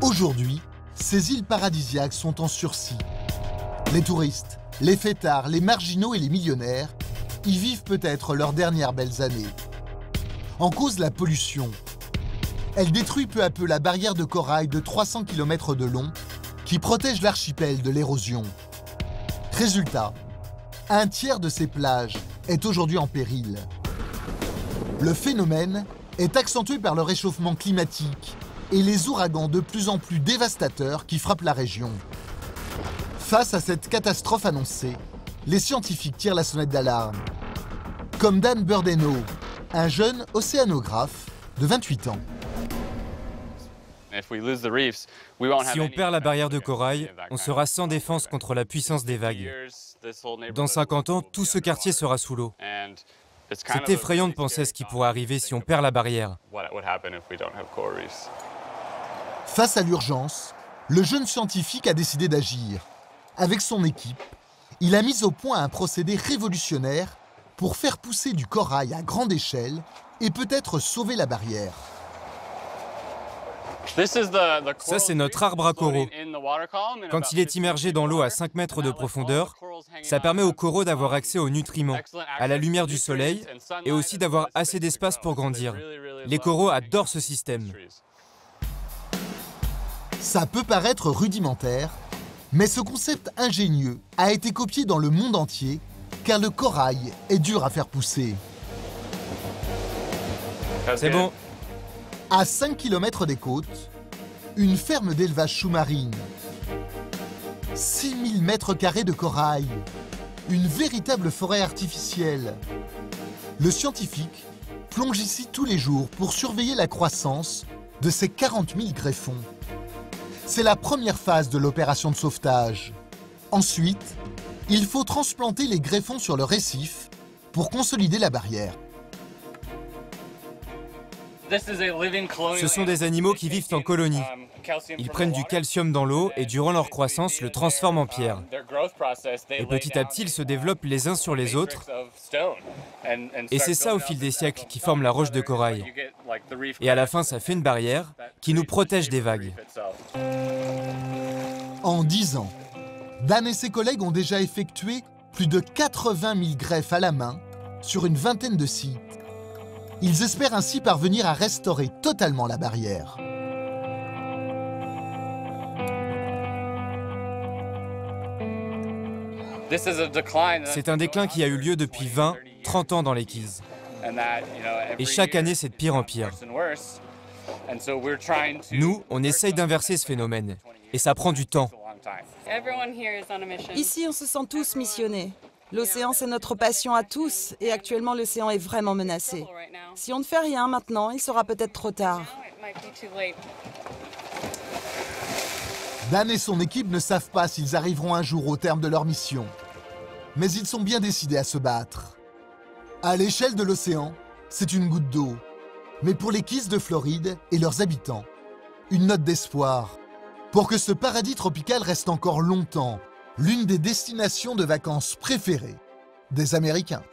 Aujourd'hui, ces îles paradisiaques sont en sursis. Les touristes, les fêtards, les marginaux et les millionnaires y vivent peut-être leurs dernières belles années. En cause, la pollution. Elle détruit peu à peu la barrière de corail de 300 km de long qui protège l'archipel de l'érosion. Résultat, un tiers de ces plages est aujourd'hui en péril. Le phénomène est accentué par le réchauffement climatique et les ouragans de plus en plus dévastateurs qui frappent la région. Face à cette catastrophe annoncée, les scientifiques tirent la sonnette d'alarme. Comme Dan Burdeno, un jeune océanographe de 28 ans. Si on perd la barrière de corail, on sera sans défense contre la puissance des vagues. Dans 50 ans, tout ce quartier sera sous l'eau. C'est effrayant de penser à ce qui pourrait arriver si on perd la barrière. Face à l'urgence, le jeune scientifique a décidé d'agir. Avec son équipe, il a mis au point un procédé révolutionnaire pour faire pousser du corail à grande échelle et peut-être sauver la barrière. Ça, c'est notre arbre à coraux. Quand il est immergé dans l'eau à 5 mètres de profondeur, ça permet aux coraux d'avoir accès aux nutriments, à la lumière du soleil et aussi d'avoir assez d'espace pour grandir. Les coraux adorent ce système. Ça peut paraître rudimentaire, mais ce concept ingénieux a été copié dans le monde entier car le corail est dur à faire pousser. C'est bon. À 5 km des côtes, une ferme d'élevage sous-marine. 6000 mètres carrés de corail. Une véritable forêt artificielle. Le scientifique plonge ici tous les jours pour surveiller la croissance de ces 40 000 greffons. C'est la première phase de l'opération de sauvetage. Ensuite, il faut transplanter les greffons sur le récif pour consolider la barrière. Ce sont des animaux qui vivent en colonie. Ils prennent du calcium dans l'eau et durant leur croissance le transforment en pierre. Et petit à petit, ils se développent les uns sur les autres. Et c'est ça au fil des siècles qui forme la roche de corail. Et à la fin, ça fait une barrière qui nous protège des vagues. En 10 ans, Dan et ses collègues ont déjà effectué plus de 80 000 greffes à la main sur une vingtaine de sites. Ils espèrent ainsi parvenir à restaurer totalement la barrière. C'est un déclin qui a eu lieu depuis 20, 30 ans dans les Keys. Et chaque année, c'est de pire en pire. Nous, on essaye d'inverser ce phénomène. Et ça prend du temps. Ici, on se sent tous missionnés. L'océan, c'est notre passion à tous, et actuellement, l'océan est vraiment menacé. Si on ne fait rien maintenant, il sera peut-être trop tard. Dan et son équipe ne savent pas s'ils arriveront un jour au terme de leur mission. Mais ils sont bien décidés à se battre. À l'échelle de l'océan, c'est une goutte d'eau. Mais pour les Keys de Floride et leurs habitants, une note d'espoir. Pour que ce paradis tropical reste encore longtemps l'une des destinations de vacances préférées des Américains.